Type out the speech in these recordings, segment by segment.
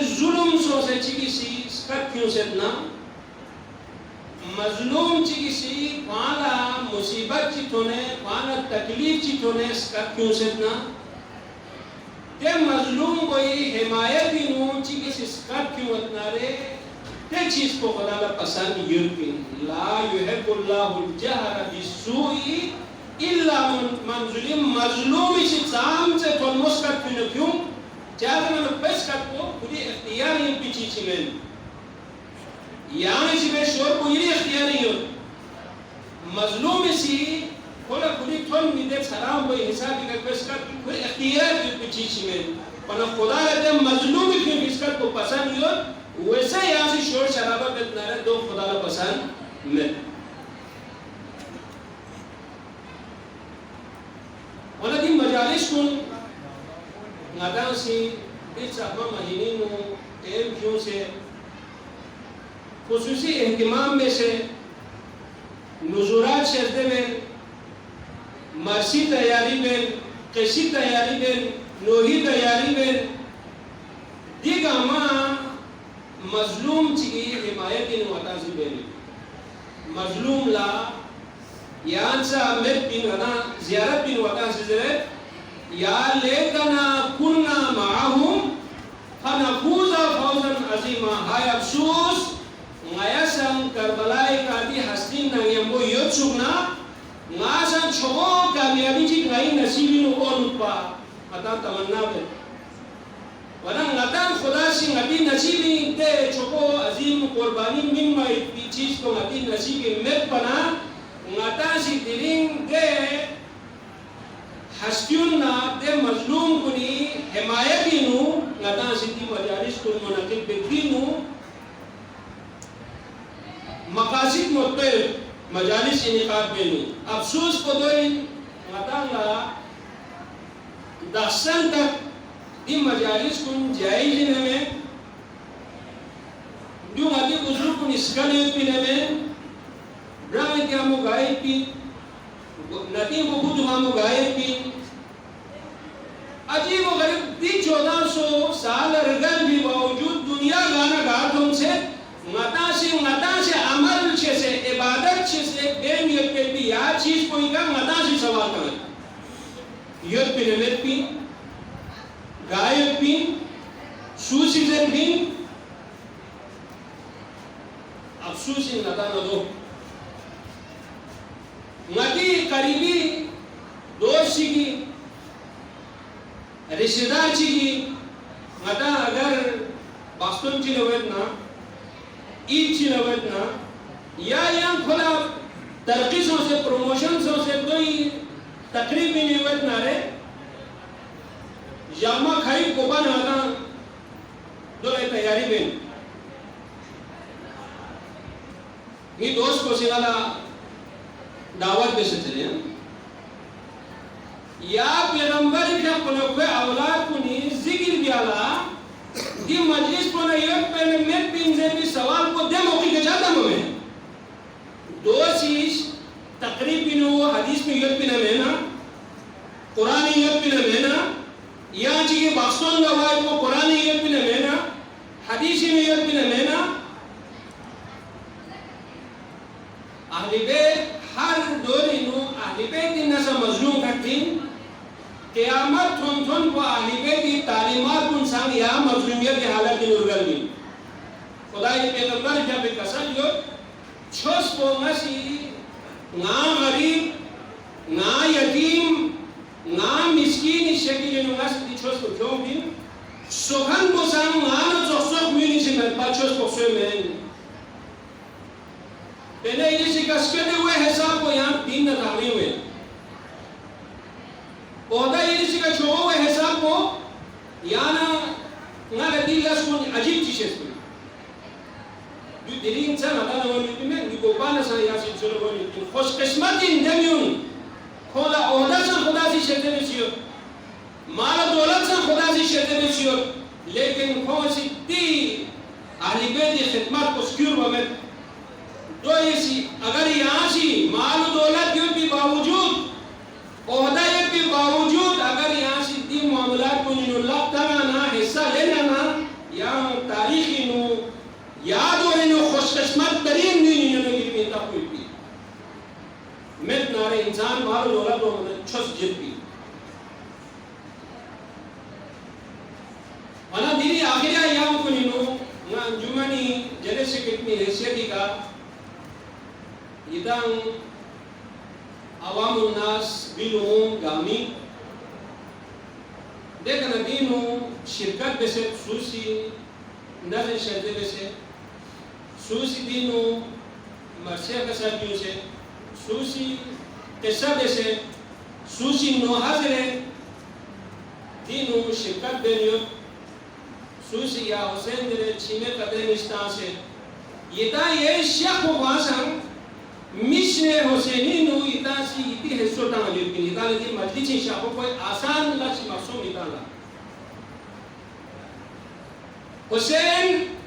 जुल्म सो से चिकिसी स्कट क्यों से ना मजलूम चिकिसी वाला मुसीबत चितोने वाला तकलीफ चितोने स्कट क्यों से ना ते मजलूम कोई हिमायत ही नो चिकिसी स्कट क्यों इतना रे ते चीज को खुदा ला पसंद यूरपी ला युहिब्बुल्लाहुल जहरा बिस्सूई इल्ला मन जुलिम मजलूम इसी साम से तो मुस्कट क्यों चाहे मैं बस करको पूरी इख्तियार ये पीछे चिमें यानी सी में शोर को ये इख्तियार नहीं हो मजलूम इसी कोला पूरी थोन मिले सलाम वो हिसाब का बस कर पूरी इख्तियार ये पीछे चिमें पर खुदा रहते मजलूम क्यों इसका को पसंद नहीं हो वैसे यहाँ से शोर शराबा करना है दो खुदा ला पसंद में वाला दिन मजालिस कुन ngadang si इस अब महीने में टेम क्यों से खुसूसी एहतिमाम में से नुज़ुरात शर्ते में मरसी तैयारी में कैसी तैयारी में नोही तैयारी में दिगामा मजलूम ची हिमायत इन वातासी बेली मजलूम ला यांसा मेट बिन वना ज़ियारत बिन वातासी ज़रे या लेकना कुन्ना माहुम फनफूज़ा फौज़न अज़ीमा हाय अफ़सोस ngayasan करबलाई कादी हस्तीन नंगयम्बो योचुगना ngasan छोगो कामयाबी जी गई नसीबी नो ओनुपा अता तमन्ना बे वना ngata खुदा से ngati नसीबी ते छोगो अज़ीम कुर्बानी मिन माई चीज को ngati नसीबी में बना ngata से दिलिंग दे हस्तियों ना दे मजलूम कुनी हिमायती नु ngata सिद्धि मजालिस कुन मुनाकिब बेकी नु मकासिद मुत्तर मजालिस इनिकाब बेनु अफसोस को दोई ngata ला दर्शन तक दी मजालिस कुन जायज़ ने में जो ngati बुजुर्ग कुन इसकले पिने में ब्राह्मण क्या मुगाए पी नदी को खुद मामू गाये पी अजीब व गरीब दी 1400 साल रगल भी बावजूद दुनिया गाना गा तुमसे ngata से अमल से इबादत से बेम ये पे भी या चीज कोई का ngata से सवाल कर ये पे ने पी गाय पी सूसी से पी अफसोस इन ngata न दो ngati करीबी दोस्त की रिश्तेदार की ngata अगर बास्तों चिलवत ना ईद चिलवत ना या खुला तरकीसों से प्रमोशनों से कोई तकरीब भी नहीं वत ना रे यामा खाई कोपा ना दो तैयारी में ये दोस्त को सिंगाला दावत में से चले या पैगंबर के कोलों औलाद को नी जिक्र कियाला कि मजलिस को ना ये पहले में पिन से भी सवाल को दे मौके के जाता हमें दो चीज तकरीब भी नो हदीस में ये पिन में ना कुरान ये पिन में ना या जी के बास्तों गवाह को कुरान ये पिन में ना हदीस में ये पिन में ना अहले बैत हर दोरी नु अहले बैत नसा मजलूम करतीं क़यामत थोन को अहले बैत की तालीमात उन संग या मजलूमियत की हालत में उर्गल में खुदा ये पैगंबर जब कसम जो छोस को मसी ना गरीब ना यतीम ना मिस्कीन शकील नु मस दी छोस को क्यों भी सोखन को संग ना जो सोख मिनी से मैं पाछोस को सोए में पहले इसी कसके हुए हिसाब को यहाँ 3 नदामी हुए ओदा इसी का छोड़ो हुए हिसाब को यहाँ ना लड़ीला सुन अजीब चीज़ें सुन जो दिल्ली इंसान आता ना वो मिलती में निकोपा ना सा यहाँ से चलो वो मिलती खुश किस्मत इन दमियों खोला ओदा सा खुदा सी शर्तें में सियो माल दौलत सा खुदा सी शर्तें में सियो लेकिन कौन सी ती अहले बैत की खिदमत को सिक्योर बमें तो इसी अगर यहाँ सी माल दौलत के भी बावजूद ओहदा के बावजूद अगर यहाँ सी दी मामलात को निलुल्लाह तंगा ना हिस्सा लेना ना यहाँ इंसान मारो लोला तो छस जित भी mana diri akhirnya yang kuninu ngan jumani jadi sekitni hesiati ka idang awamun nas bilum gami dekana dinu shirkat bese susi ndale sherte bese susi dinu marsia ka sabiu se susi kesa bese susi no hazre dinu shirkat benyo susi ya Hussein dere chime kadre nistan se yita ye shekh ko wasan mishne Husseini no ita si iti hesso ta ajibin ita le majlis shekh ko asan la chi masum ita la Hussein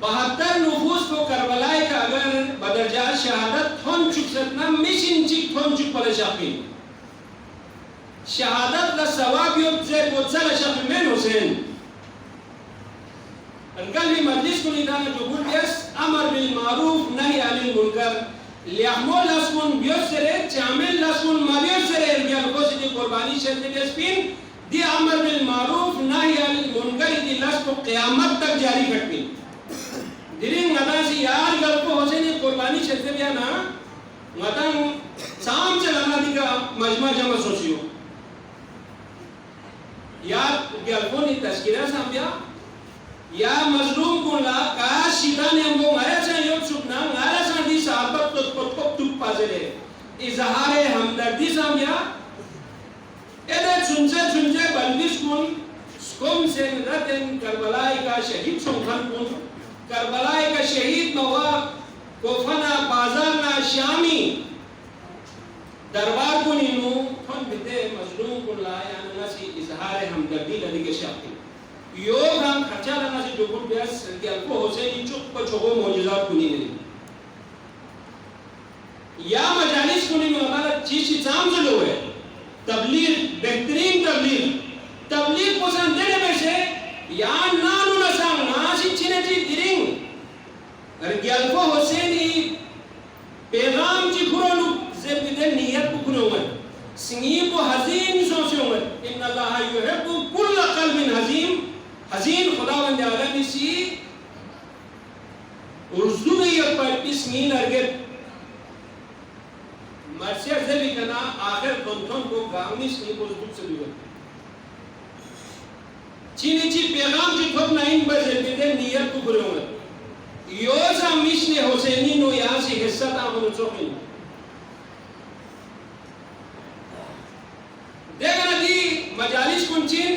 72 नफूस को Karbala का अगर बदरजा शहादत थोन चुक सकना mission चिक थोन चुक पर शापिन शहादत ला सवाब युक्त से बोझल शख्स में हुसैन अनकल भी मजलिस को निदान जो बुद्धिस अमर बिल मारूफ नही अनिल मुनकर लियामोल लस्मुन बियोसरे चामिल लस्मुन माबियोसरे रियल को सिद्धि कुर्बानी शर्त के स्पिन दी अमर बिल मारूफ नही अनिल मुनकर दी लस को क़यामत तक जारी रखनी दिरिंग नदासी यार गल को हुसैन कुर्बानी शर्त में ना मतंग शाम से लगा दिका मजमा जमा सोचियो या गलकोनी तस्कीरा सामया या मजलूम कोला का शिदाने मो ngayasan yok subna ngayasan di sahabat tot tu pazele izhare hamdardi samya ede chunje balbis kun skom sen raten Karbala का शहीद सोखन kun करबला का शहीद नवाब कोफना बाजार ना शामी दरबार को नीनू थन बिते मजलूम को लाया नसी इजहार हमदर्दी लदी के शाफी योग हम खर्चा लगा से जो गुड बेस के को हुसैन चुप पर छोगो मौजूदात को नीने या मजालिस को नीनू हमारा चीज जाम से लो है तबलीग बेहतरीन तबलीग पसंद देने में से या नानू नसांग नासी चिने ची दिरिंग अरे गल्फो हुसैनी पैगाम ची खुरालू ज़ेबते नियत बुकुनोमन सिंगीबो हज़ीन सोचोमन इन्ना अल्लाह युहिब्बु कुल्ल क़ल्बिन हज़ीन खुदावंद आलम इसी उर्ज़ुगियत पर बिस्मिल अर्गत मर्सिया ज़ेबी कना आखिर कंठों को गामिस नहीं को दुख से दुख चीनी ची पैगाम ची थोप नाइन पर ज़ेबते नियत बुकुनोमन योज़ा मिशने हुसैनी नो यहाँ से हिस्सा तामनु चोकिन देखना दी मजालिस कुंचिन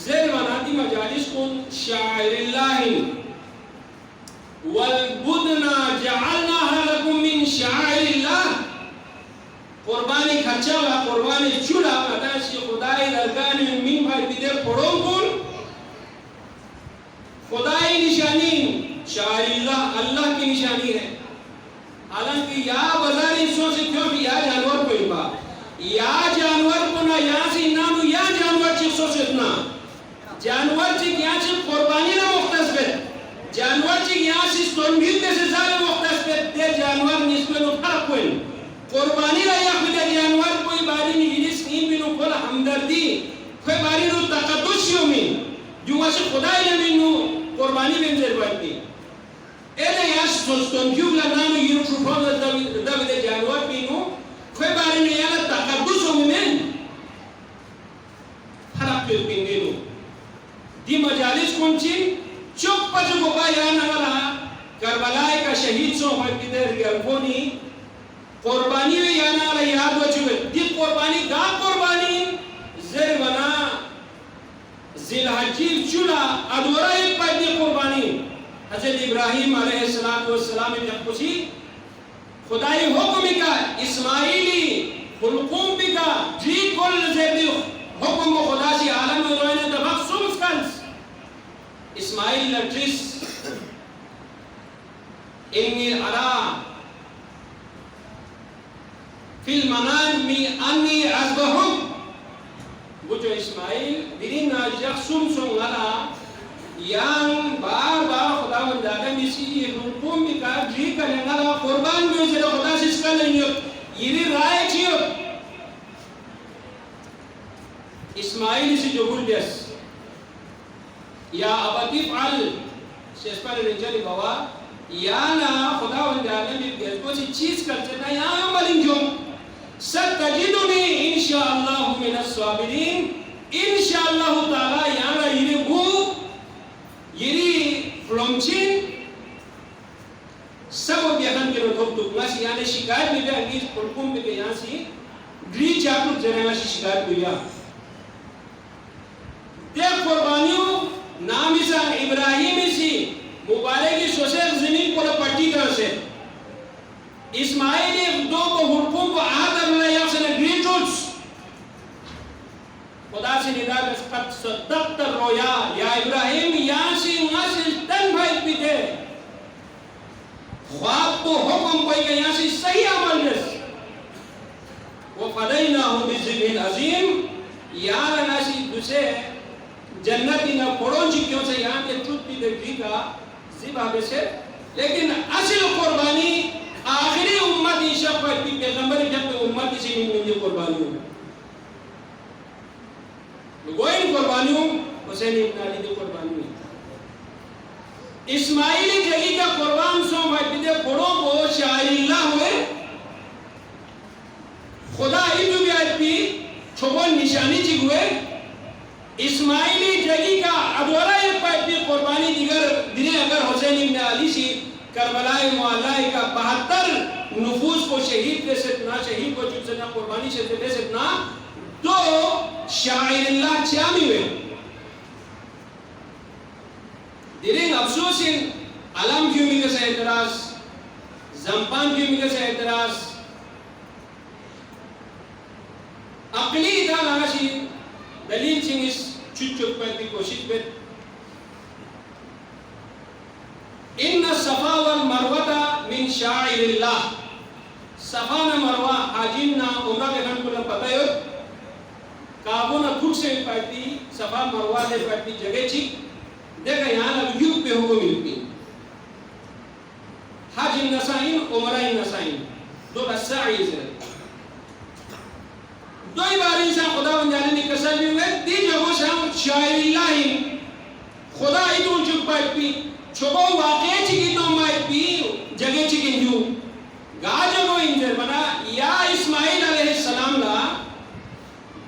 ज़ेर मनाती मजालिस कुन शाइरिल्लाहिन वल बुदना जअलना लकुम मिन शाइरिल्लाह कुर्बानी खर्चा ला कुर्बानी चूड़ा मदाशी खुदाई दरगाह में मिन भाई बिदे पड़ों कुन खुदाई निशानी शाइरिल्लाह अल्लाह की निशानी है हालांकि या बाजारी सो से क्यों भी या जानवर कोई बा या जानवर को ना यहाँ से नानू या जानवर चीज़ सोचना जानवर चीज़ यहाँ से कुर्बानी ना मुख्तस पे जानवर चीज़ यहाँ से सोनभीत में से ज़्यादा मुख्तस पे दे जानवर निस्बत नो फर्क कोई कुर्बानी ना या खुद जानवर कोई बारी नहीं जिस नीम में नो कोला हमदर्दी कोई बारी नो तकद्दुसियों में जो वैसे खुदाई ने में नो कुर्बानी में ज़रूरत एले या सोनभीत ला नानू यूं चुपाने दबे जानवर में नो कोई बारी नहीं यार तकद्दुसों में फर्क क्यों पिंगे नो दी मजालिस कुंचिन चुप पजो को बयान नगला करबला का शहीद सो पर किधर गलफोनी कुर्बानी में याना वाला याद हो चुके दी कुर्बानी गा कुर्बानी ज़ेर बना ज़िलहज्जीब चुला अधूरा एक पर दी कुर्बानी हज़रत इब्राहीम अलैहिस्सलाम ने जब पूछी खुदाई हुक्म का इस्माइली हुलकुम का जी कुल ज़ेबी हुक्म खुदा सी आलम में रोने दबाव सुम्स कंस इस्माइल लट्रिस इन्नी अरा फिल मनान में अन्नी अज़बहुम वो जो इस्माइल दिरी नाजिया सुम सुम गला yang बार-बार खुदावंद आलम इसी हुक्म हुकुम बिका जी करेंगा ला कुर्बान भी उसे खुदा से इसका नहीं हो ये राय चियो इस्माइल से जो बोल दिया या अबतीफ अल शेषपाल रिंजली बाबा या ना खुदा वंदाने में कोई चीज करते ना यहाँ मलिंजो सत्तजिदुनी इंशाअल्लाह मिनस साबिरीन इंशाअल्लाह ताला यहाँ ये वो ये फ्लॉन्चिंग सब बिहान के लोग तो मासी यानी शिकायत में भी अंग्रेज हुकुम में के यहाँ से ग्रीच आपको जनेवा से शिकायत हुई है देख कुर्बानियों नाम इसा इब्राहिम इसी मुबारक की सोशल ज़मीन पर पट्टी तरह से इस्माइल एक दो को हुकुम को आदर में या से ग्रीचुस खुदा से निदा कर सत्तर रोया या इब्राहिम यहाँ से नासिल तन भाई पीते ख्वाब को हुक्म कोई के यहाँ से सही अमल में वो फदैना हो बिज़िबिल अज़ीम यार नासी दूसरे जन्नती ना पड़ों जी क्यों से यहाँ के चुप्पी देखी का जिबा से लेकिन असल कुर्बानी आखिरी उम्मत ईशा पर पैगंबर जब उम्मत इसी में ये कुर्बानी गोइन कुर्बानियों हुसैन इब्न अली की कुर्बानी इस्माइली जगी का कुर्बान सो भाई पिते पड़ों को शायरिल्लाह हुए खुदा इतु भी आती छोबो निशानी ची हुए इस्माइली जगी का अदोरा ये पाइपी कुर्बानी दिगर दिने अगर हुसैन इब्न अली सी करबलाए मुअल्लाए का 72 नफूस को शहीद दे सकना शहीद को चुन सकना कुर्बानी से दे सकना तो शायरिल्लाह चामी हुए दिरिंग अफसोस इन अलम क्यों मिले से एतराज जंपान क्यों मिले से एतराज अकली था नाशी दलील सिंह इस चुप पर की कोशिश में इन्ना सफा वल मरवता मिन शाइरिल्लाह सफा न मरवा हाजिम ना उम्रा के नाम को पता है काबू ना खुद से पाती सफा मरवा ने पाती जगह छी देखा यहाँ ना युग पे होगो मिलती हाजिम नसाइन उमराइन नसाइन दो रसाइज है दो ही बार इंसान खुदा बन जाने ने कसर भी हुए तीन जगहों से हम शायरिल्लाह खुदा ही तो चुप पाती छोबो वाक़ई चिकी तो माइपी जगह चिकी न्यू गाजगो इंजर बना या इस्माइल अलैहिस्सलाम ला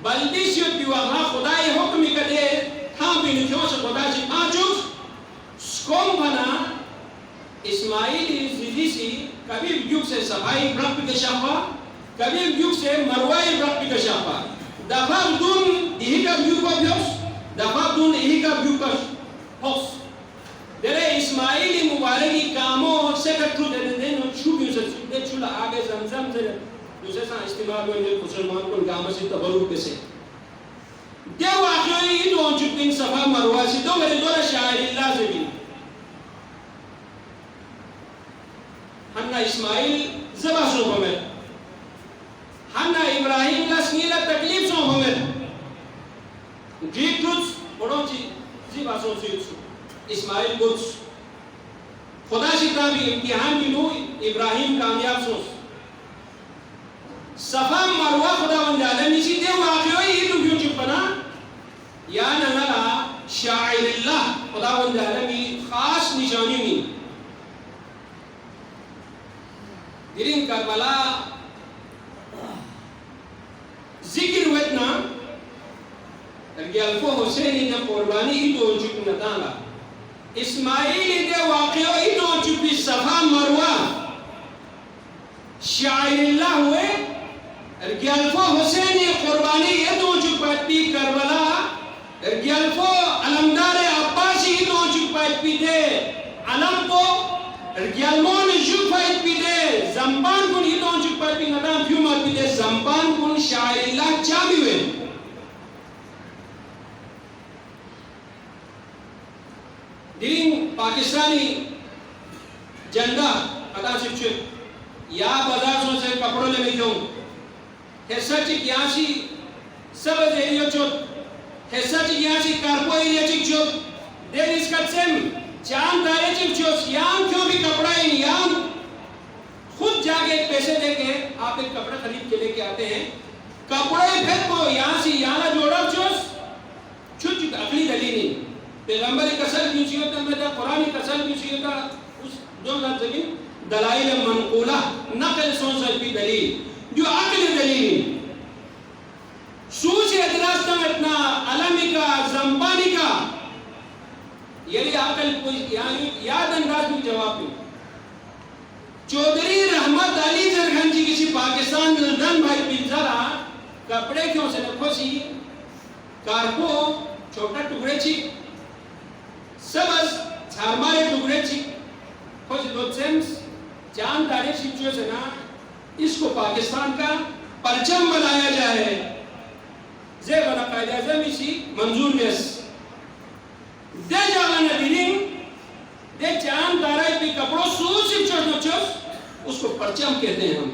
बल्दी से दिवाहा खुदा ये हुक्म करे हाँ बिन क्यों से खुदा से पांचुस स्कोम बना इस्माइल जिदी सी कभी युग से सफाई ब्रह्म के शापा कभी युग से मरवाई ब्रह्म के शापा दफा दून यही का युग का भ्योस दफा दून यही का युग का होस तेरे इस्माइली मुबारकी कामों से कट्टू देने नो छुपी उसे दे चुला आगे जमजम से दूसरे सा इस्तेमाल में जो मुसलमान को गामा से तबरुक के से दे वाक़ई ये दो चुपिन सफा मरवा से दो मेरे दो शायरिल्लाह से भी हन्ना इस्माइल ज़बा सो हमें हन्ना इब्राहिम ला स्नीला तकलीफ सो हमें ग्रीक ट्रुथ्स पढ़ो ज़बा सो इस्माइल कुछ खुदा शिका भी इम्तिहान भी लो इब्राहिम कामयाब सो सफा मरवा खुदा बन जाने निशी दे वाक़ई ये तो क्यों चुपना या नला शायरिल्लाह खुदा बन जाने भी खास निशानी में दिरिंग करबला जिक्र वतना अल्फो हुसैन ने कुर्बानी ही तो चुप नताला इस्माइल दे वाक़ई तो चुपी सफा मरवा शायरिल्लाह हुए अल्फो हुसैन ने कुर्बानी ये तो चुपती करबला अल्फो अलमदार अब्बासी तो चुपती दे अलम को Gyalmon jufait pide zamban kun idon jupat pingadam fiuma pide zamban kun shairilla chamiwe diring Pakistani झंडा अदा शिक्षे या बाजार से कपड़ों ले गई हूँ है सच कियासी सब एरिया चोट है सच कियासी कार्बो एरिया चिक चोट देर इस कच्चेम चांद तारे चिपचोस याम क्यों भी कपड़ा इन याम खुद जाके पैसे देके आप एक कपड़ा खरीद के लेके आते हैं कपड़े फिर को यहाँ से यहाँ जोड़ा चोस छुट अगली दलील नहीं पैगंबर कसर क्यों चाहिए होता मैं कुरान कसर क्यों चाहिए होता उस दो जगह दलाइल मनकूला नकल सोच सकती दलील जो अकल दलील सूच एतराज तम इतना अलमी का जंबानी का यदि अकल कोई याद अंदाज में जवाब दो चौधरी रहमत अली जरखान जी किसी पाकिस्तान में दन भाई पिंजरा कपड़े क्यों से रखो सी कारको छोटा टुकड़े ची सबस छारमारे टुकड़े ची कुछ दो सेंस चांद तारे शिक्षों से ना इसको पाकिस्तान का परचम बनाया जाए जे बना कायदा जमीसी मंजूर नेस दे जाना नबीलिंग दे चांद तारे पे कपड़ों सूच शिक्षों उसको परचम कहते हैं हम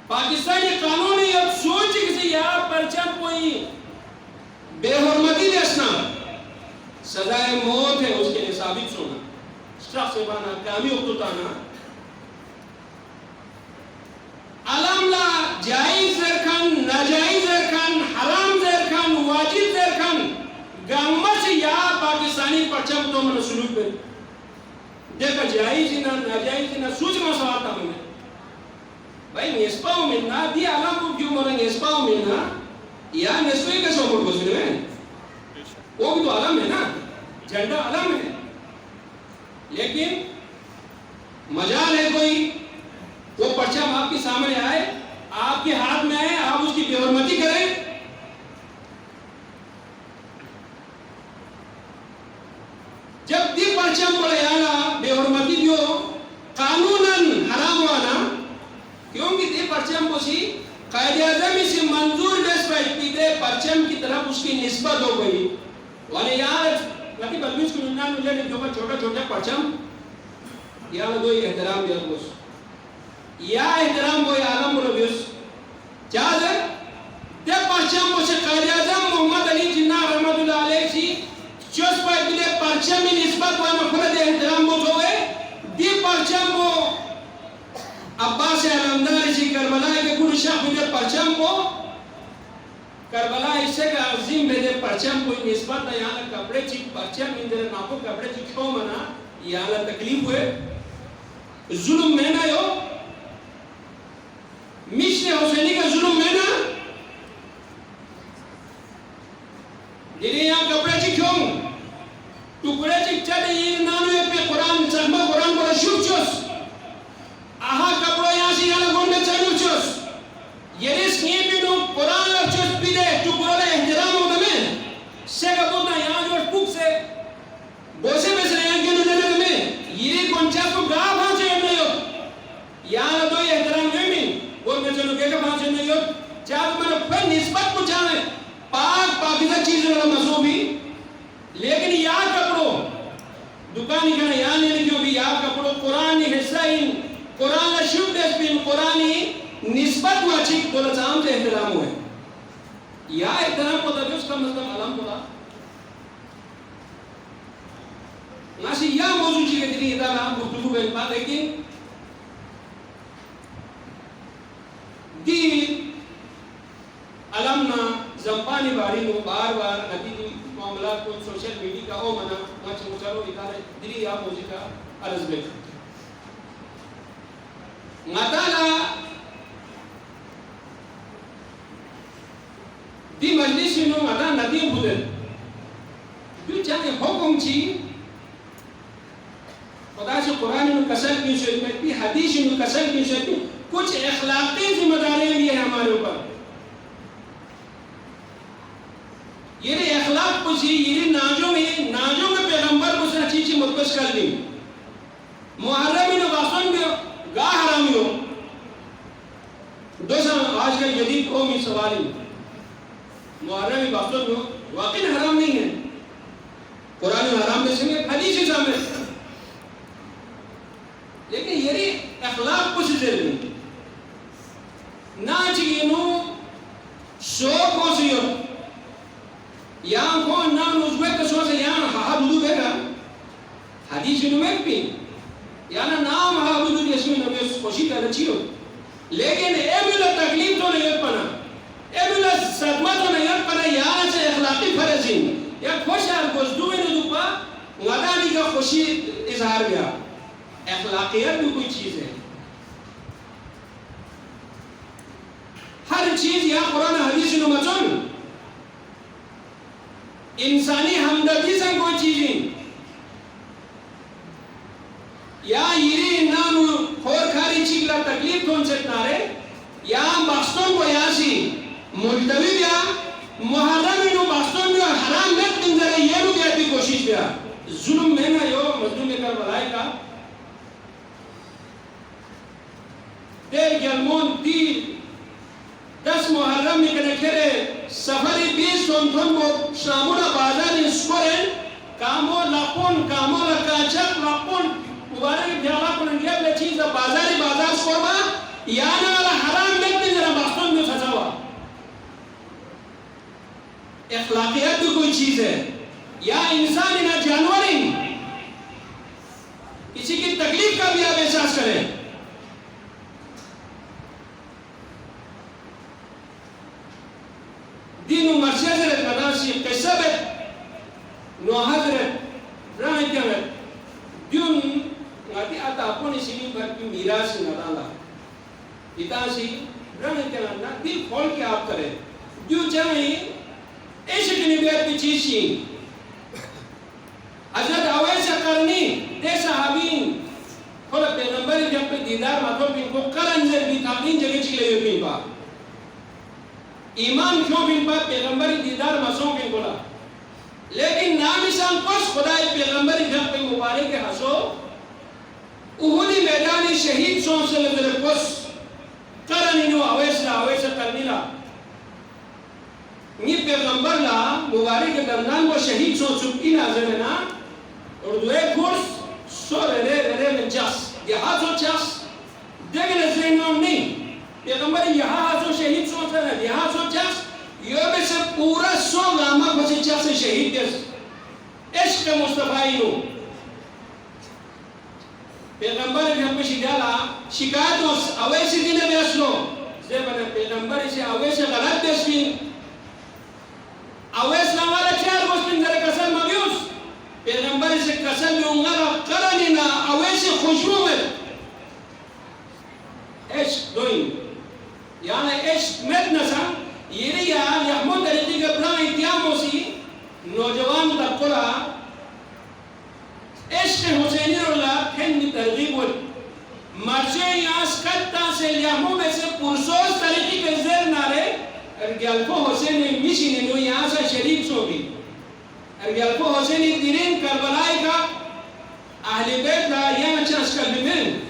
पाकिस्तानी कानूनी अब सोच किसी या परचम कोई बेहरमती देशना सजाए मौत है उसके लिए साबित होना स्ट्रफ से बना कामी उक्तुताना अलमला जायज जरखान नाजायज जरखान हराम जरखान वाजिब जरखान गामस या पाकिस्तानी परचम तो मन सुलूक पे देखा जायज ना नाजायज ना सूच मसवाता हमें भाई नेस्पाओ मिलना दी आलम को क्यों बोलें नेस्पाओ मिलना या नेस्पे का शोभर को सुने वो भी तो आलम है ना झंडा आलम है लेकिन मजाल है कोई वो परचम आपके सामने आए आपके हाथ में आए आप उसकी बेहरमती करें जब दी परचम को आना बेहरमती जो कानूनन हराम हुआ ना क्योंकि दे परचम को सी कायदे-ए-आज़म से मंजूर देश पर दे परचम की तरफ उसकी निस्बत हो गई वाले यार लकी बलबीस को निन्ना मुझे ने जो छोटा छोटा परचम यार दो एहतराम दिया बोस या एहतराम वो आलम बोलोस चाहे दे परचम को से कायदे-ए-आज़म मोहम्मद अली जिन्ना रहमतुल्लाह अलैह सी चोस पर दे परचम की निस्बत व मफरद एहतराम वो होए दे परचम को अब्बास अलमदार इसी करबला के कुल शख्स में परचम को करबला इससे का अजीम में परचम को निस्बत है यहाँ कपड़े चिक परचम इंदर नाको कपड़े चिक क्यों मना यहाँ तकलीफ हुए जुल्म में ना यो मिश्र हुसैनी का जुल्म में ना दिले यहाँ कपड़े चिक क्यों टुकड़े चिक चले ये नानुए पे कुरान सरमा कुरान को शुभ चोस आहा कपड़ों यहाँ से यहाँ गोंडे चालू चोस ये रिस्क ये भी नो कुरान लग चोस भी दे टुकड़ों ने एहतराम होता में से कबूत ना यहाँ जो टुक से बोसे में से यहाँ क्यों नहीं देने में ये कौन-सा को गाँव भाग से नहीं हो यहाँ तो ये एहतराम नहीं मिल वो में चलो क्या का भाग से नहीं हो चाहे मैंने फिर निस्बत को चाहे पाक पाकिस्तान चीज़ वाला मसूबी लेकिन यहाँ कपड़ों दुकानी का यहाँ लेने क्यों भी यहाँ कपड़ों कुरान हिस्सा इन कुरान का शुभ देश बिन कुरानी निस्बत वाचिक बोला साम से एहतराम हुए या एहतराम को तभी उसका मतलब आलम बोला नासी या मौजूद चीज़ के लिए इधर आप गुफ्तगू में बात है कि दी अलम ना जंपानी बारी नो बार बार नदी मामला को सोशल मीडिया का ओ मना मच मुचारो इधर दिली या मौजूद का अलज़ ngatalah di majlis ini ngata nanti bulan itu jangan hukum ci खुदा से कुरान में कसर की शरीयत भी हदीस में कसर की शरीयत कुछ अखलाकी जिम्मेदारियां भी है हमारे ऊपर ये अखलाक कुछ ये नाजों के पैगंबर कुछ चीज़ें मुतबस कर दी मुहर्रम में वासन में गा हरामियों दोस्तों आज का जदीद कौमी सवाल मुहर्रम में वासन में वाकई हराम नहीं है कुरान में हराम में से हदीस के सामने लेकिन ये अखलाक कुछ देर में ना चीनो शौकों से yang ko na nuzwe ka so se yang ha dudu bega hadith nu mekpi yana naam ha dudu yesu na mes khoshi ka chiyo lekin emula taklif to nahi pana emula sadma to nahi pana yana se akhlaqi farazin ya khoshal gozdu ne dupa ngadani का खुशी इजहार किया अखलाकियत भी कोई चीज है हर चीज या कुरान हदीस में मचन इंसानी हमदर्दी से कोई चीज या यरी नानु खोर खारी चिकला तकलीफ कौन से नारे या बास्तों को यासी मुल्तवी या मुहर्रम नो बास्तों में हराम में तिंजरे ये नु क्या भी कोशिश किया जुल्म में ना यो मजलूम करबलाई का देर गलमोन ती 10 मुहर्रम में कने खेरे सफरी 20 सोनथन को शामुना बाजार स्कोरेन कामो लापोन कामो लकाचक लापोन मुबारक भ्याला कोन ये ले चीज बाजार स्कोरमा याना वाला हराम में जरा बास्तों में सजावा अखलाकियत भी कोई चीज है या इंसान ना जानवर किसी की तकलीफ का भी आप एहसास करें दिन मर्शद कदासी कसब नो हजरत राहत दिन ngati ata apon isini bar की मीरास नदाला इतासी राहत ना दिल खोल के आप करें जो चाहे ऐसे की नियत की चीज हज़रत अवैस करनी दे सहाबीन खोला पैगंबर जब पे दीदार मतलब इनको करंजर भी ताकीन जगह चिले हुए बा ईमान क्यों बिन पा पैगंबर दीदार मसों के बोला लेकिन नाम इसान कुछ खुदाई पैगंबर जब पे मुबारक के हसो उहुदी मैदानी शहीद सों से लगे कुछ करनी नो अवैस करनी ला नी पैगंबर ला मुबारक के दंदान को शहीद सों चुपकी नाज़र है ना और दो एक कोर्स सो रे में जस यहाँ तो जस देखने से नहीं पैगंबर यहाँ हाथों शहीद सोच रहे हैं यहाँ तो जस ये में से पूरा सो गामा बचे जस शहीद जस इश्क़ मुस्तफ़ा ही लो पैगंबर जब पे शिकाला शिकायत उस अवैसी दिन में असलो जब बने पैगंबर इसे अवैसे गलत देशवीन अवैस नावाला चार मुस्लिम जरे कसम मगियोस पैगंबर से कसम लूंगा करनी ना अवैसे खुशबू में इश्क़ दोइन यानी इश्क़ में नसा ये नहीं यार यहमद तरीक़े के प्लान इत्याम होसी नौजवान तबकोला इश्क़ हुसैनी रोला फिर तरगीब हो मर्ज़े यास कत्ता से यहमद में से पुरसोस तरीक़े के ज़ेर नारे अर्गयाल्फो हुसैनी मिशीनी नो यहाँ से शरीक सोगी अर्गयाल्फो हुसैनी दिरीन करबलाई का अहले बैत ला यहाँ चांस कर बिमें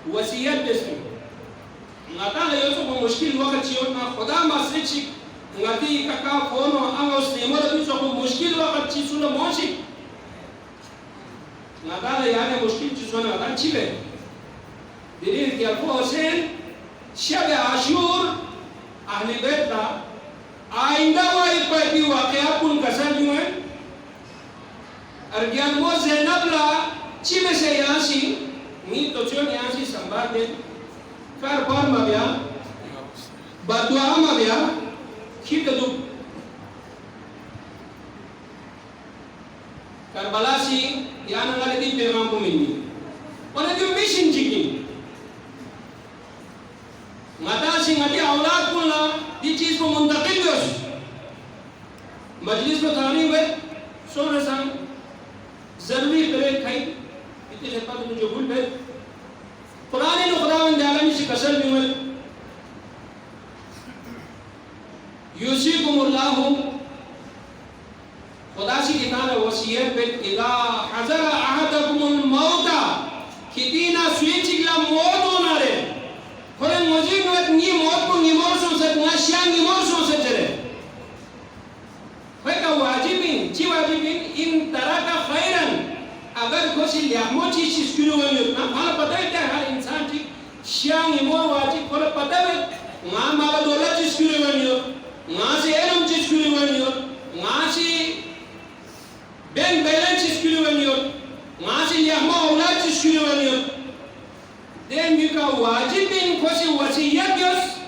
वसीयत देशमें ngata le yoso ko mushkil wakati yona khoda masrichi ngati kaka fono anga usnemo le biso ko mushkil wakati suna moshi ngata le yani mushkil chisona ngata chibe dirir ki Abu Hussein shabe ashur ahli bait da ainda wa ipati waqia pun kasal huए अर्गियान वो ज़ैनब ला चिमे से यासी नी तो चोन यासी संभाल दे कर बार माबिया बदुआ माबिया खीर कदू Karbala सी यान वाले दिन पैगाम को मिली और जो मिशन जिकी माता सी ngati औलाद को ना ये चीज़ को मुंतकिल कर मजलिस में तारीफ है सोने संग ज़रूरी करे खाई इतने शक्का तो मुझे भूल गए कुरान ने खुदावंद आलमी से कसम भी हुए यूसीकुमुल्लाहु खुदा सी किताब वसीयत पे इदा हज़र अहदकुमुल मौता कितना स्विच ला मौत होना रे खोले मजीद में नी मौत को निमोर सो से ना शान निमोर सो से चले भाई का वाजिबिन ची वाजिबिन इन तरह का खैरन अगर कोई लियामोची चिस्कुरो वाली ना माला पता है क्या हर इंसान की शान निमोर वाजिब खोले पता है माँ माला दौलत चिस्कुरो वाली हो माँ से एलम चिस्कुरो वाली हो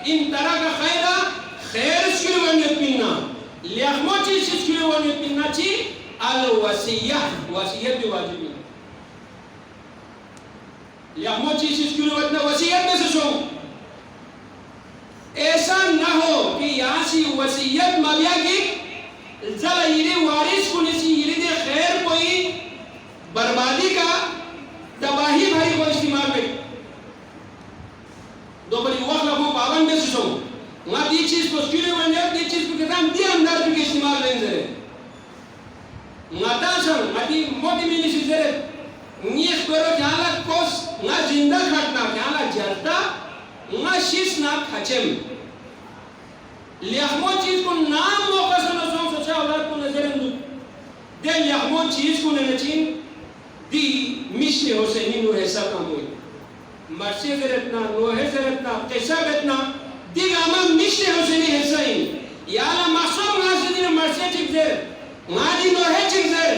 इन तरह का खैरा खैर स्किलवन्यत पिन्ना लियाखमोची स्किलवन्यत पिन्ना ची अल वसियत भी वाजिब है लियाखमोची स्किलवन्यत वसियत में से सो ऐसा न हो कि यहाँ सी वसियत मालिया की जरा ये वारिस को निसी ये दे खैर कोई बर्बादी का तबाही भाई को इस्तेमाल में दो बड़ी वक्त लगो पावन में सुसो वहाँ दी चीज को स्किल में ने दी चीज को कितना दी अंदर भी इस्तेमाल लेंगे वहाँ ताशं अति मोटी मिली चीज़ें नीच करो जाला कोस वहाँ जिंदा खटना जाला जलता वहाँ शीश ना खचेम लियाखमो चीज को नाम मौका सुनो सोचा औलाद को नजर अंदर दे लियाखमो चीज को नचीन दी मिश्र हुसैनी नो ऐसा काम हुई मर्से जरतना नो है जरतना कैसा बेतना दी गामा मिश्र हुसैनी ऐसा ही याला मासूम नाज़ दी मर्से चिकज़र नाज़ी नो है चिकज़र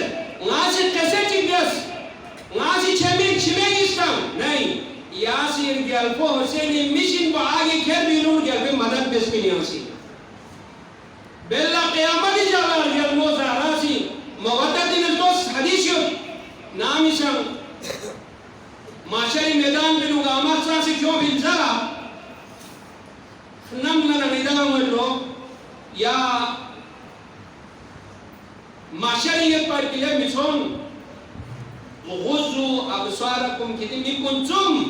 नाज़ी कैसे चिकज़स नाज़ी छिमेगी इस्लाम नहीं यासी गल्फो हुसैनी मिशन को आगे खेल भी नूर गल्फे मदद बेस के लिए आसी बेल्ला क़यामत ही जाला गल्फो ज़ारासी मवद्दत इन दोस्त हदीसियों नामिशम माशरी मैदान में लोग आमाशा से क्यों भी जरा नमला निदान में लोग या माशरी ये पर किले मिशन मुग़ज़ू अबसारकुम कितनी कुंचुम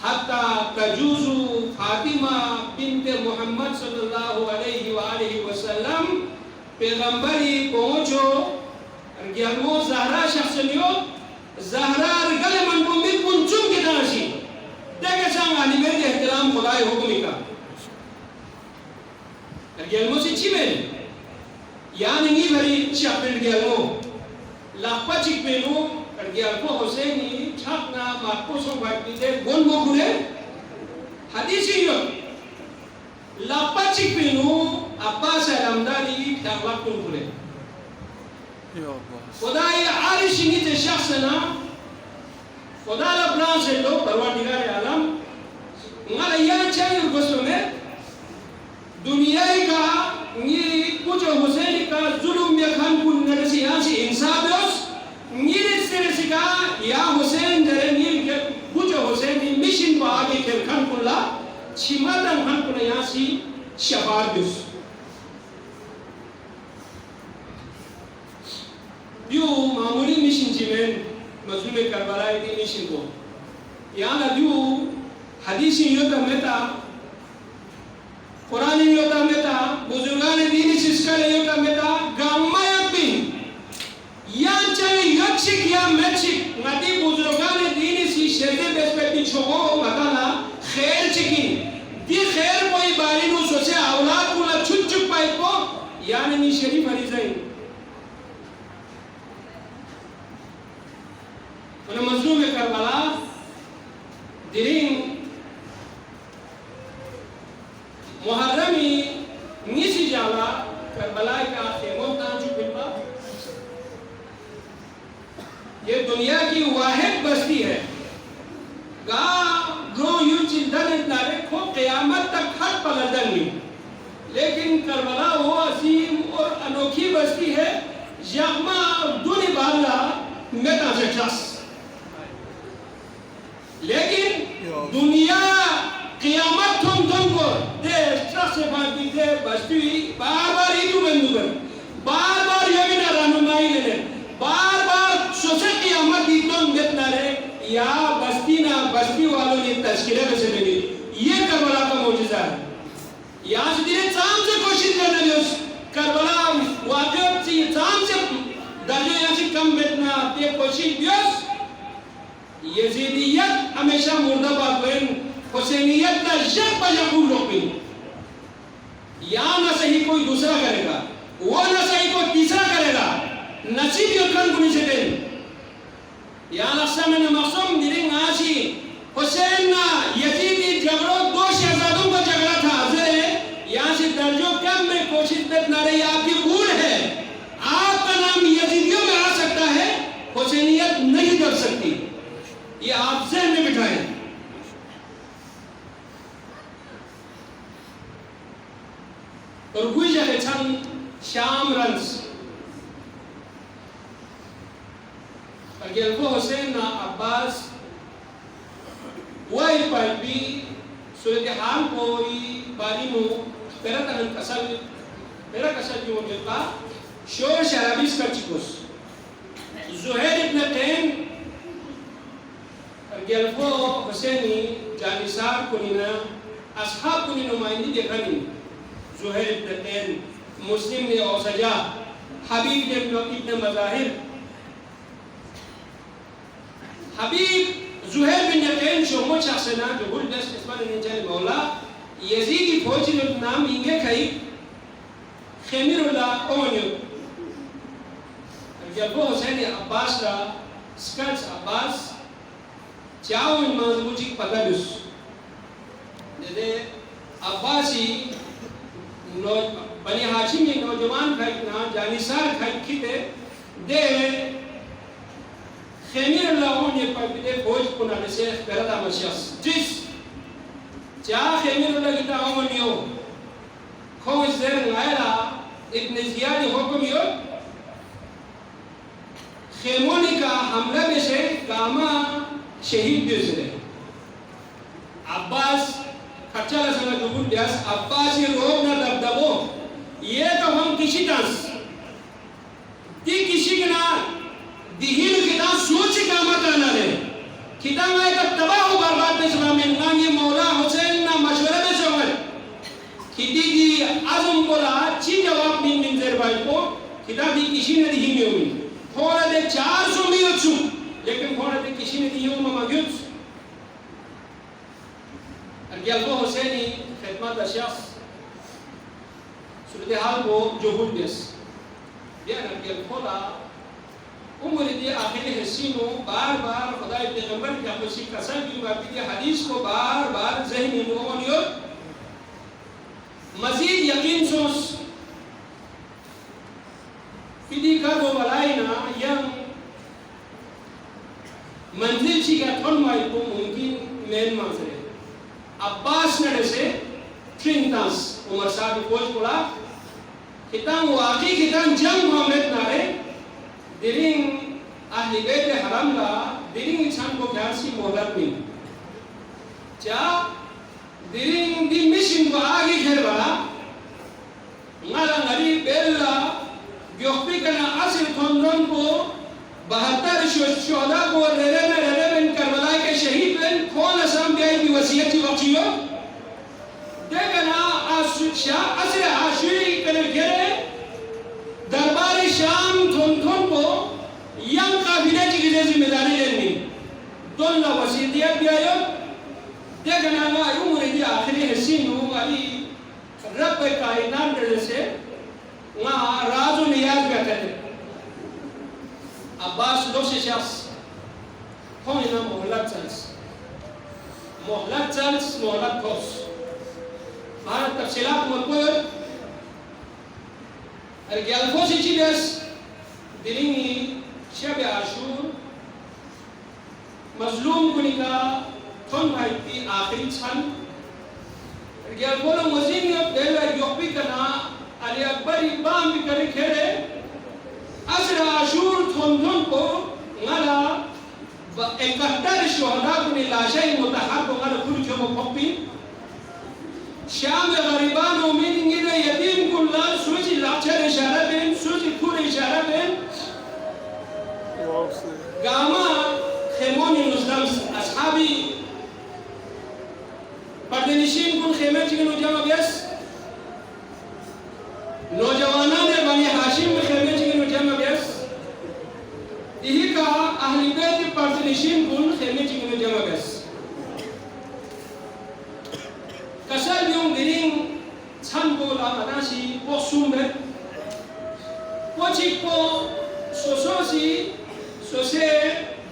हत्ता तजूज़ु फातिमा बिन्ते मोहम्मद सल्लल्लाहु अलैहि वसल्लम पैगंबरी पहुँचो गल्मो ज़हरा शख्सनियो ज़हरा रगले मन को मिल कुंचुम के दाशी देखे सांग आनी मेरे एहतराम खुदाए हुक्मी का गल्मो से चिमें यानी नहीं भरी चापल गल्मो लापा चिकमेनो गल्मो हुसैनी छापना मार्को सो भाई दे गोल मोगुरे हदीसी यो लापा चिकमेनो अब्बास अलमदारी ढाबा कुंकुरे खुदाई आरिश नीचे शख्स ना खुदा अपना से लो परवादिगार आलम माला यह चाहिए गुस्सों में दुनिया का ये कुछ हुसैन का जुल्म में खान कुन नरसी आसी इंसाफ दोस नीरे से सिका या हुसैन जरे नीर कुछ हुसैन मिशन को आगे खेल खान कुला छिमादन खान कुने आसी शबार दोस दियो मामूली मिशन जिमें मज़लूम करबला की मिशन को यहाँ ना दियो हदीसी योता मेता कुरानी योता मेता बुजुर्गान दीनी सिस्कले योता मेता गामायक भी या चाहे यक्षिक या मैचिक नदी बुजुर्गान दीनी सी शेदे बेस्पेटी छोगो मतला खैर चिकिन दी खैर कोई बारी नु सोचे औलाद को ना छुट छुट पाई को यानी नी शरीफ हरीज़ाइन उन मज़लूम करबला दिरिंग मुहर्रमी नीसी जाला करबला का खेमों तांजु बिल्बा ये दुनिया की वाहिद बस्ती है गा ग्रो यू चिंतन इतना रे खो क़यामत तक हर पलटन में लेकिन करबला वो अजीम और अनोखी बस्ती है जहाँ दुनी बाला में ताज़ेक्लास लेकिन दुनिया क़यामत थम को दे स्ट्रस से बांधी दे बस्ती बार-बार इधर बंदूकर बार-बार ये भी ना रानुमाई लेने बार-बार सोचे क़यामत इधर बेतना रे या बस्ती वालों ने तस्कीरें कैसे देनी ये करबला का मौजूदा है यहाँ से धीरे चाम से कोशिश करने में उस करबला वाक़ई से चाम से दर्जों यहाँ से कम बेतना ये कोशिश बियस यजीदियत हमेशा मुर्दाबाद बन हुसैनियत का जब बजबूर लोपिन यहाँ न सही कोई दूसरा करेगा वो न सही कोई तीसरा करेगा नसीब यकन कुनी से दें यहाँ लक्ष्य में मक़सूम दिलिंग आशी हुसैन ना यजीदी झगड़ों दो शहजादों का झगड़ा था अज़रे यहाँ से दर्जों कम में कोशिश करना रही आपकी भूल है आपका नाम यजीदियों में आ सकता है हुसैनियत नहीं कर सकती ये आप ज़हन में बिठाएं और गुजा है छन शाम रंस अगेल को हुसैन ना अब्बास वही पर भी सूरत हाल को बारी मु पेरा तनन कसल जो मिलता शोर शराबिस कर चिकोस ज़ुहैर इब्न तैम अगेल को हुसैनी जानिसार कुनिना अस्हाब कुनी नुमाइंदी देखनी ज़ुहैर इब्न तैम मुस्लिम ने औसजा हबीब इब्न मज़ाहिर हबीब ज़ुहैर बिन तैम शोमो शख्सना जो गुल दस इस्मान ने जल मौला यजीदी फौजी नाम इंगे कई खमीरुल्लाह ओनियो जब हुसैन अब्बास रा स्कर्ट्स अब्बास चाओ इन मजबूती पगलुस दे अब्बासी नो बनी हाशिमी नौजवान खाइना जानिसार खाइ खिते दे खमीरुल्लाह ओनियो पर दे फौज कुना से बेरदा मशस जिस चा खमीरुल्लाह की ओनियो खोज देर गायला इब्न जियाद हुक्मियो खेमोनी का हमला में से गामा शहीद गुजरे अब्बास खच्चा लसना दुबुल दियास अब्बास ये रोग ना दबदबो ये तो हम किसी डांस ती किसी के ना दिहिल के ना सोच गामा करना रे कितना मैं का तबाह हो बर्बाद में सलाम इनका ये मौला हुसैन ना मशवरा में समझ किती की आज़म बोला ची जवाब दिन जर भाई को कितना भी किसी ने दिही में हुई थोड़ा दे 400 मिनट सु लेकिन थोड़ा दे किसी ने दियो ममागुत अगल को हुसैनी खिदमत अशख्स सूरत हाल को जोहुल बेस ये अगल खोला उम्र दी आखिरी हसीनो बार खुदा पैगंबर की आपसी कसम की बात की हदीस को बार ज़हन में ओनियो मजीद यकीन सोच किदी का वो वलाई ना यंग मंजिल ची का थोन माइल को मुमकिन मेन मांसरे अब्बास ने से ट्रिंटास उमर साहब कोच बोला किताब वाक़ई किताब जंग मोहम्मद नारे दिरिंग अहली बैत हराम ला दिरिंग इंसान को क्या सी मोहलत नहीं चा दिरिंग दी मिशन को आगे खेलवा ngalah ngari bella gyopi kana asir thondon ko 72 शुहदा को रेरेन करबला के शहीद बन कौन असम गए की वसीयत की वक्तियो देखना आशुशा असर आशुरी करे घेरे दरबार शाम थोन को यंग काबिले की जिम्मेदारी लेनी दोनों वसीयत भी आयो देखना ना उम्र की आखिरी हसीन हो वाली रब कायनात से वहाँ राजू नियाज बैठे थे अब्बास लोग से शख्स कौन है ना मोहल्लत चल्स मोहल्लत खोस भारत तफसीलात मकोय अर्गयालफो से चीज़ दिलिंगी शब आशूर मजलूम कुनिका थोन भाई की आखिरी छन अर्गयाल बोलो मजीन ने पहले योपी करना अली अकबरी बाम भी करे खेरे असर आशूर थोन को ngala एकहत्तर शुहदा को लाशें मुतहब को ngala कुल जो मौपी शाम गरीबान उम्मीद इंगे यतीम कुल्ला सूची लाचर इशारा बेन सूची पूरे इशारा बेन गामा खेमोनी मुस्लिम असहाबी पर्दनिशीन कुल खेमे चिकन उजामा बेस नौजवाना ने बनी हाशिम में खेमे चिकन उजामा बेस यही का अहली बैत पर्दनिशीन कुल खेमे चिकन उजामा बेस कसर यूं गिरिंग छन बोला मनासी वो सुमे वो चिको सोसोसी सोसे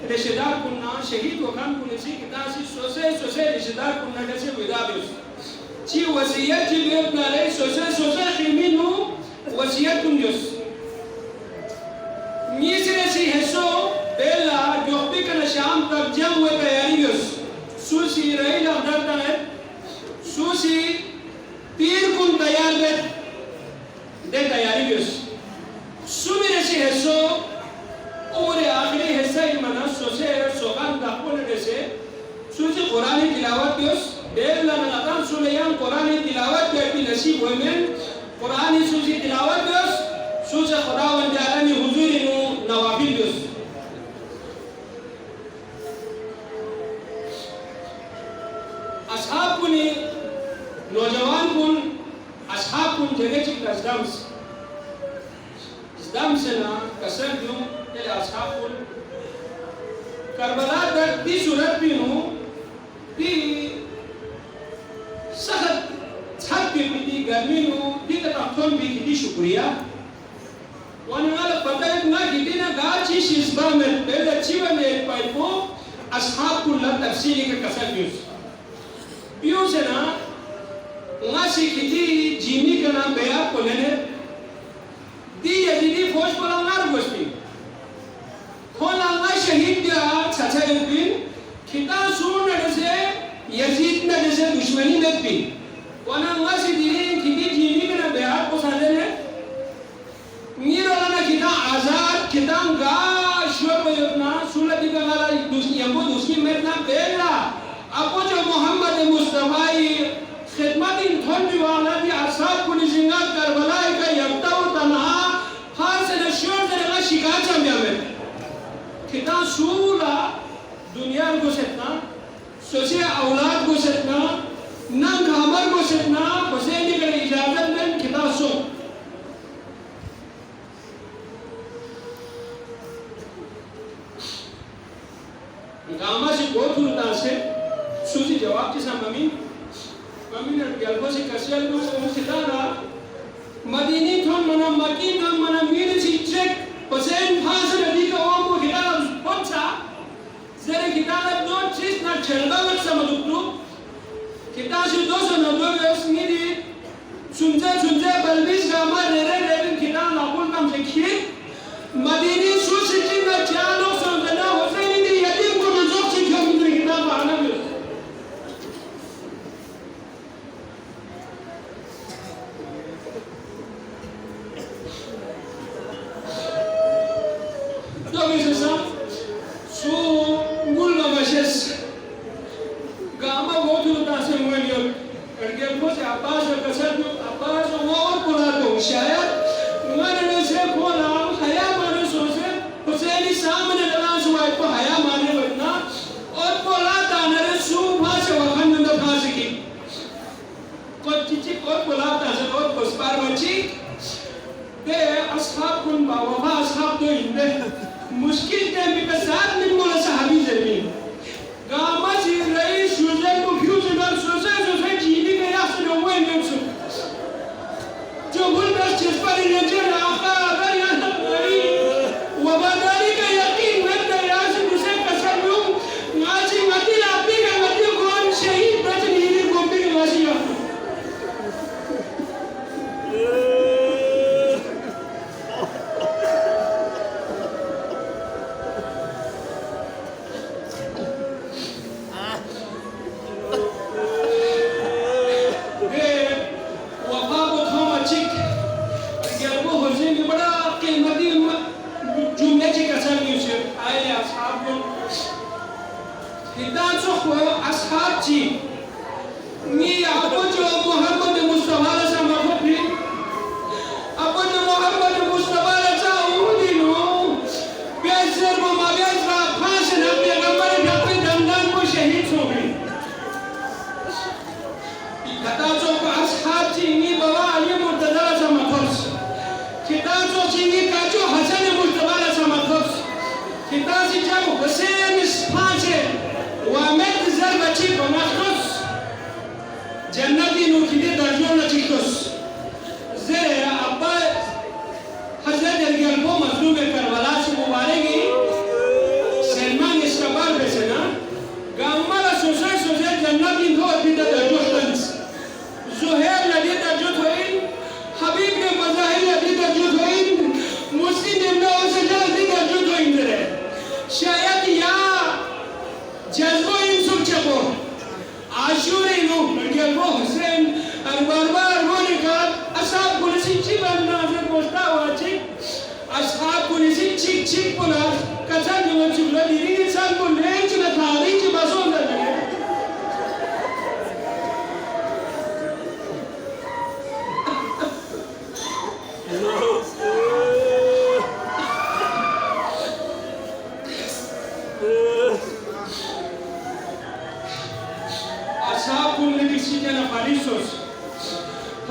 रिश्तेदार कुन्ना शहीद वकान कुनेसी कितासी सोसे रिश्तेदार कुन्ना कैसे विदाबियोस ची वसीयत ची बेब नाले सोसे खिमीनु वसीयत कुन्योस नीसरे सी हेसो बेला जोपी का शाम तक जंग हुए तैयारियोस सूसी रही लफ्ज़ है सूसी पीर कुन तैयार बेत बेला नगातान सुलेयान कुरान तिलावत करती नसीब हुए में कुरान सूची तिलावत बस सूचे खुदावंद आलमी हुजूर नु नवाफिल बस असहाब कुनी नौजवान कुन असहाब कुन जगह चिक इस्लाम से ना कसर दूं ये असहाब कुन करबला दर दी सूरत भी हूँ दी सख्त छत भी गर्मी हूँ दी तकथोन भी कितनी शुक्रिया वानगाल पता है ना कितनी ना गाची शिस्बा में पहले चीवा में एक पाइपो असहाब कुन लग तफसीली के कसर बियो से ना ngasih kiti jini kena bea kolene di yadidi fauj pola ngar gospi kola ngai shahid dia chacha yubin kita sun nase yazid na nase dushmani met bi wana ngasih dini kiti jini kena bea ko sadene ngirola na kita azad kita ga shur bayna sula diga gala yambo dushmi met na bela apo jo muhammad mustafa खिदमत इन थोड़ी वाला भी आसाद को निजिंगा Karbala का यंता उतना हार से नशोर से लगा शिकार चम्बिया में कितना सूला दुनिया को सेतना सोचे औलाद को सेतना नंग खबर को सेतना बसे निकले इजाजत में कितना सो गामा से बहुत उल्टा से सूची जवाब के सामने Kami nalgalbo si Kasel ko sa Sidara Madini thon mana Maki thon mana Miri si check Pasen phasa nadi ka omo Hidala Poncha Zere Hidala do chis na chelba mak samaduktu Hidala si dosa na do ves Miri Sunja balbis gama Rere rere Hidala napul kam se khit Madini su si chik na chalo Sangana Hosseini di yadim ko nazok si Khamindri Hidala Bahana ves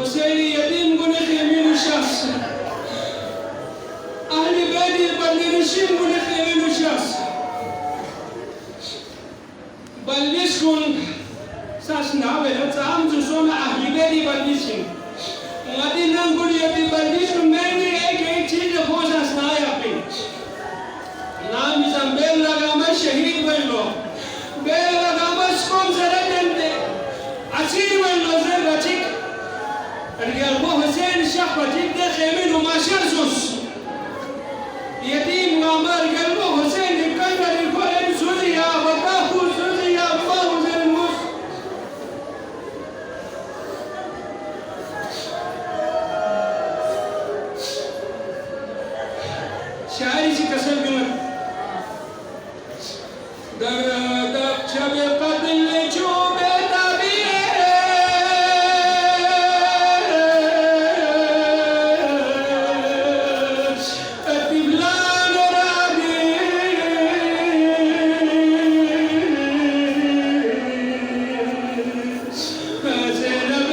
حسين يتيم قلت يمين الشخص أهل بيتي البلدشين قلت يمين الشخص بلدشكن ساسنا ويتعام جسونا أهل بيتي بلدشين ngati nanguli yati balisho meni eke chile kosa snaya pe naam zambella gama shahid wello bella gama sponsor dente asir wello ze bachik riyal bo Hussein Shah bachik de khemin ma sharsus yatim ngamar galbo Hussein kalbar ko en suriya wa bahu suriya bahu zel mus شاعری سی کسر گمت در چب قدل چوب طبیعه اتبلان رابی زینب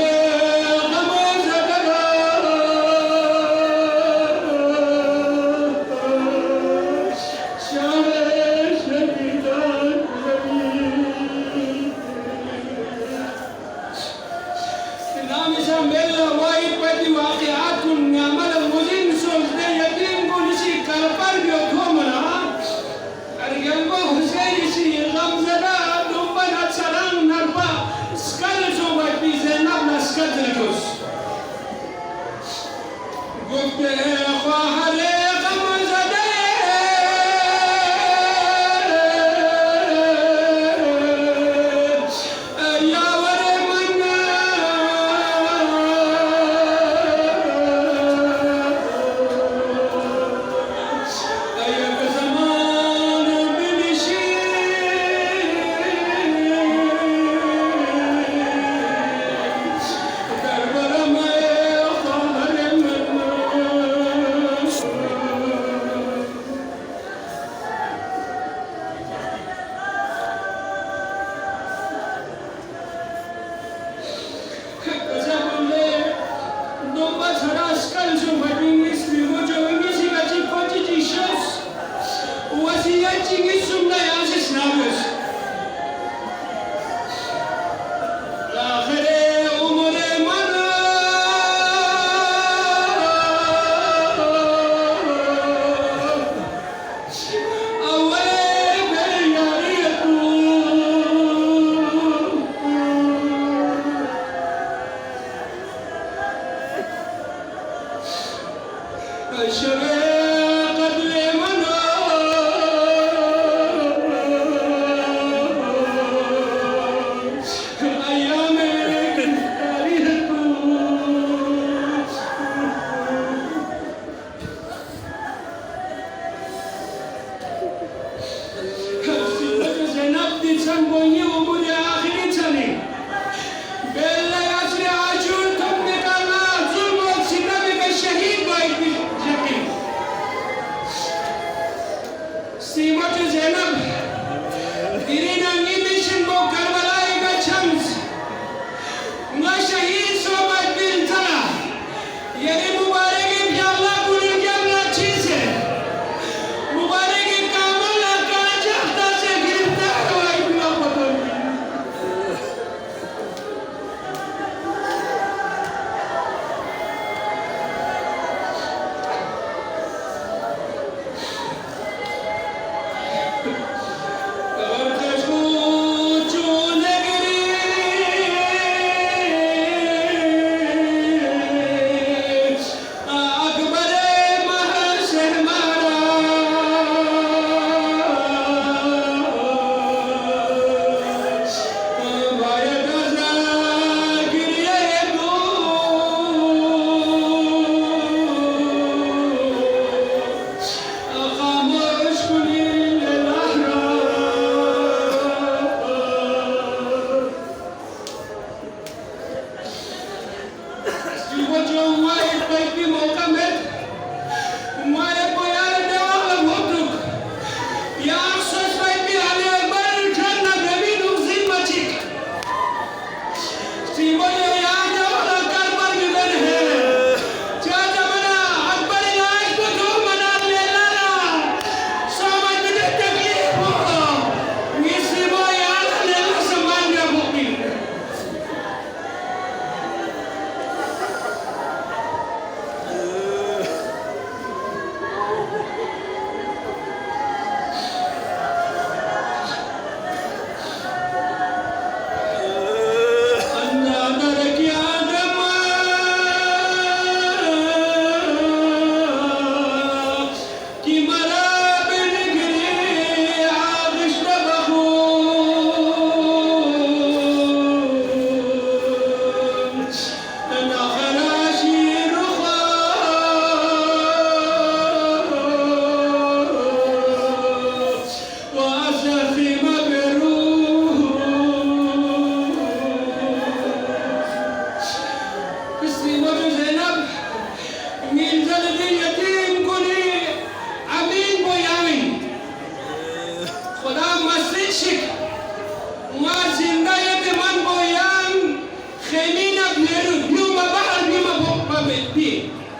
yeru biuma bahar biuma bokpa bi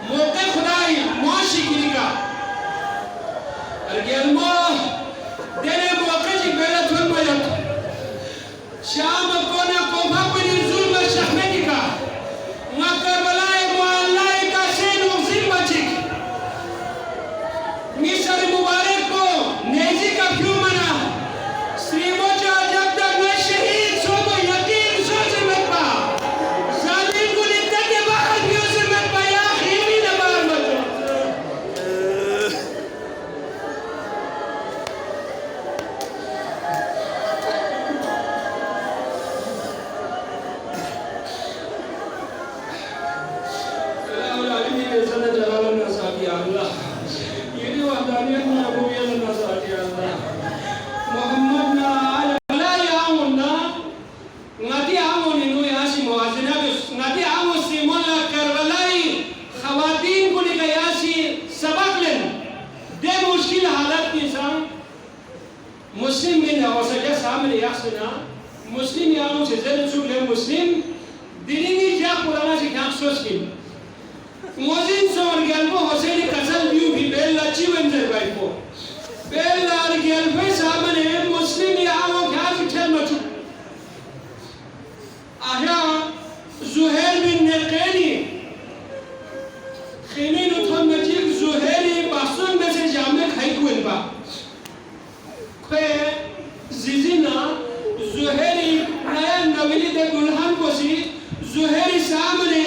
moke khudai moshi kiriga argelmo dene moke ji bela thon mayat sham kona kofa pani zulma shahmedika ngakarbalae muallai ka senu zimbachik misal mubarak ko nezi ka biumana श्रीमोचा जब तक मैं शहीद सोबो यकीन सोचे मत पा जालिम को नित्य के बाहर भी उसे मत पाया खीमी न बाहर मत अल्लाह आलमी ने ज़ना जलालन नसाती अल्लाह ये जो वहदानियत में अबूयत नसाती अल्लाह मोहम्मद ना अल्लाह Yamuna ngati amo ni no yasi muazina ngati amo simona karbalai khawatin ko ni yasi sabak len de mushkil halat ke sam muslim min awsaja samne yasna muslim yamo se zel sule muslim dilini ja qurana se khak soskin mozin sor galbo hosaini kasal biu bi bella chiwenzer baipo bella ar galbo samne muslim yamo khak chelmachu आया ज़ुहैर बिन नक़ैनी खीमीन उठन मजीब ज़ुहैरी बासुन में से जामे खाई कुएं बा खे ज़िज़िना ज़ुहैरी नया नवीली दे गुलहान कोसी ज़ुहैरी सामने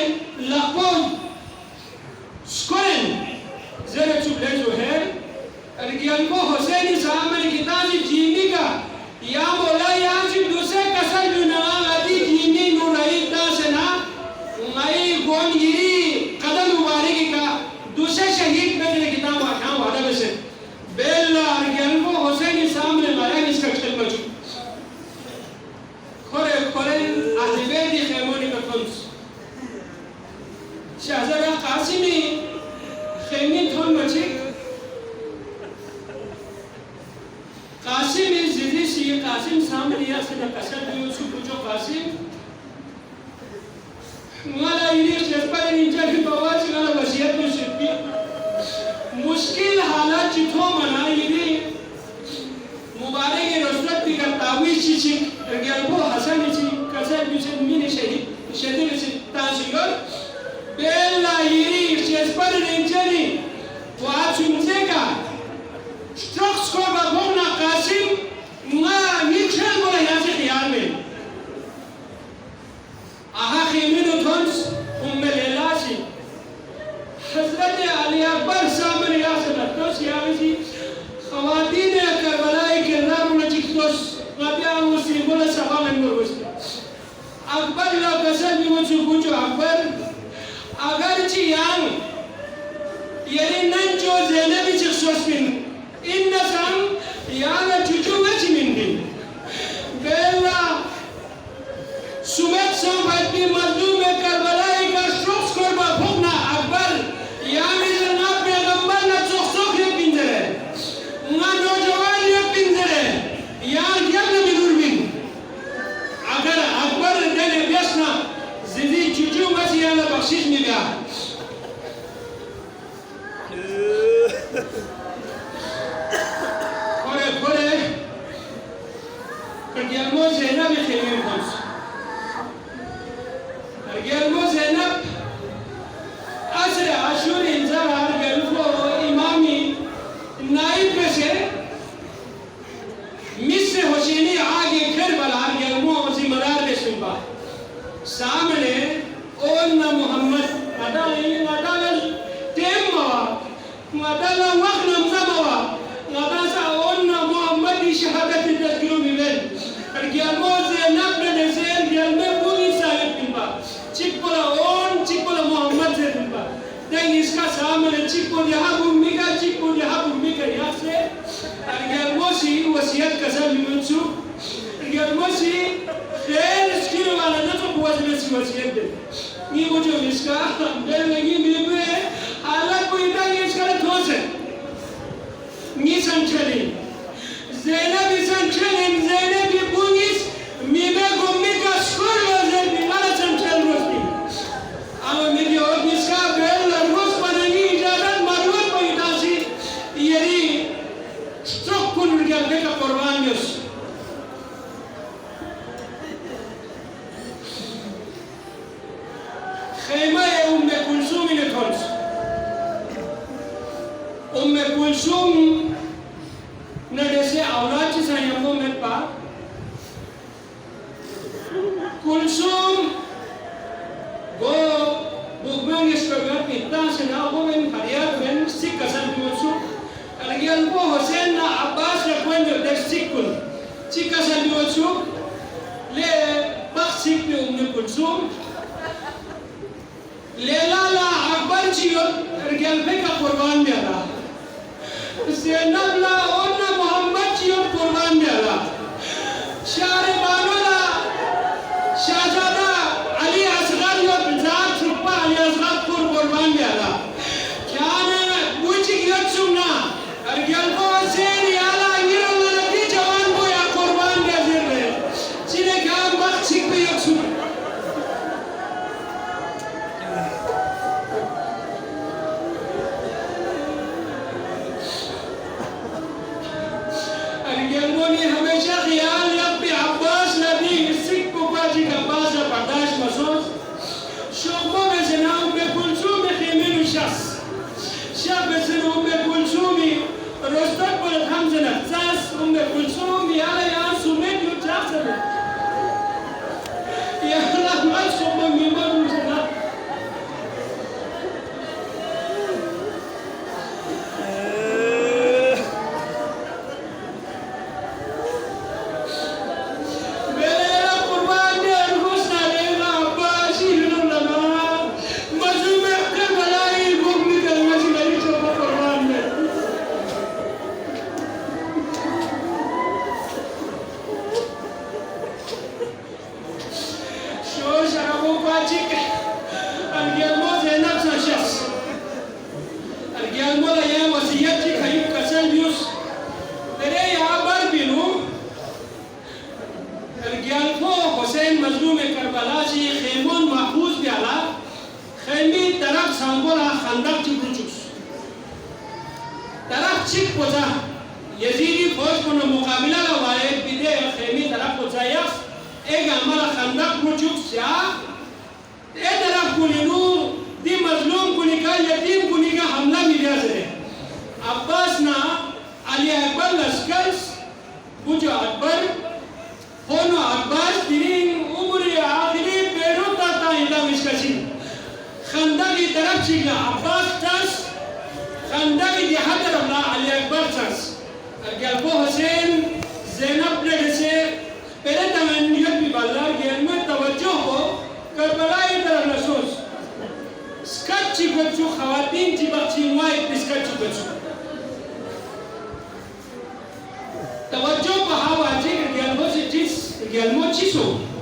लापों स्कोरें ज़रे चुपले ज़ुहैर अरगियान को हुसैनी सामने किताबी जीनी का या बोला या जी दूसरे कसर जुनाला लाती जीनी नुराई दासना उन्हें कौन यरी कदम मुबारकी का दूसरे शहीद में तेरे किताब आख़ां वादा बसे बेल्ला अरगियान को हुसैनी सामने लाया इसका चल बचू खोरे खोरे आदिबेदी खेमोनी का फंस शहज़ादा कासिमी खेमी थोन बची कासिम इस जिदी सी कासिम सामने या से न कसर दियो सुपुचो कासिम माला इन्हीं शेफर इंजर की बवाच वाला वसीयत में शिपी मुश्किल हालात चिथो मना इन्हीं मुबारक के रस्ते भी का तावीज़ चीज़ रगेलबो हसन इसी कसर बिचे मीने शहीद बिचे ताज़िगर बेला इन्हीं शेफर इंजरी वाच उनसे का स्ट्रोक्स को बगोना कासिम ना निचल बोला यहाँ से ख्याल में आहा खीमीन उठन्स उम्मे लेलासी हज़रत अली अकबर सामने यहाँ से लड़कोस यहाँ से ख़वातीन करबलाई के नाम न चिक्तोस क़तिया मुस्लिम बोला सवाल में गुस्सा अकबर लोग कसर भी मुझे पूछो अकबर अगर चियांग ये नंचो ज़ेनबी चिक्सोस pin Inna sang yana cucu weci mingin bella sumet sang bati mazlume Karbala ka stroke korba phokna Akbar yani na पैगंबर na sok ye pinjare na नौजवान ye pinjare यार क्या न बिगुरबिन अगर अकबर ने बेसना जिदी cucu weci yana बख्शिश मिला Argelmo Zeynep khemim khons Argelmo Zeynep asr ashur inzar argelmo imami naib में से मिस्र हुसैनी आगे करबला argelmo जिम्मेदार बेशुबा सामने ओन्ना मोहम्मद अदाला तेमवा अदाला वक्त नमज़ावा अदासा ओन्ना मोहम्मद की शहादत तस्कीर मिलन Argelmo Zeynep ne zer gelme bu isayet kimba चिकपोला Mohammad से kimba दें इसका सामने चिकपोल यहाँ भूमिका यहाँ से Argelmo सी वसीयत कसर लिमंसु Argelmo सी खैर स्किल वाला न तो बुआज में सी वसीयत दे ये वो जो इसका दें लगी मिले हालत को इतना ये इसका ठोस है ये संचली Zeynep Zeynep Bunis Mime Gomika School was a Malasan Chelrosti. خيمة أم كلثوم نتونس أم كلثوم ندرس أولاد سينفهم Alba كلثوم go bukman iskagat kita sena go men hariat men sik kasan biusu alagian go Hussein na Abbas na kwenyo dek sikul sik kasan biusu le bak sik bi Kulsum le la Akbar jiyo ergal beka qurban diala Zainab la onna Muhammad jiyo qurban diala Shari Banula Shahzada Ali Asghar yo bizar chuppa Ali Asghar qurban diala kyane buchi yatsuna ergal ko Hussein yala ngirala lagi jawan bo ya qurban diazirle chine kan bak sik bi yatsuna हमेशा ख्याल रखते अब्बास नबी सिख को बाजी का बाजा बर्दाश्त मसोस शोकों में से नाम पे कुलसूम में खेमें शख्स शब में से नाम पे कुलसूम में रोस्तर पर हम से नफ्सास उम्मे कुलसूम याला यार सुमें जो चाह सके याला मत शोकों में मत मुझे ना Tawajjuh pahawa je kerja mo si cis kerja mo ciso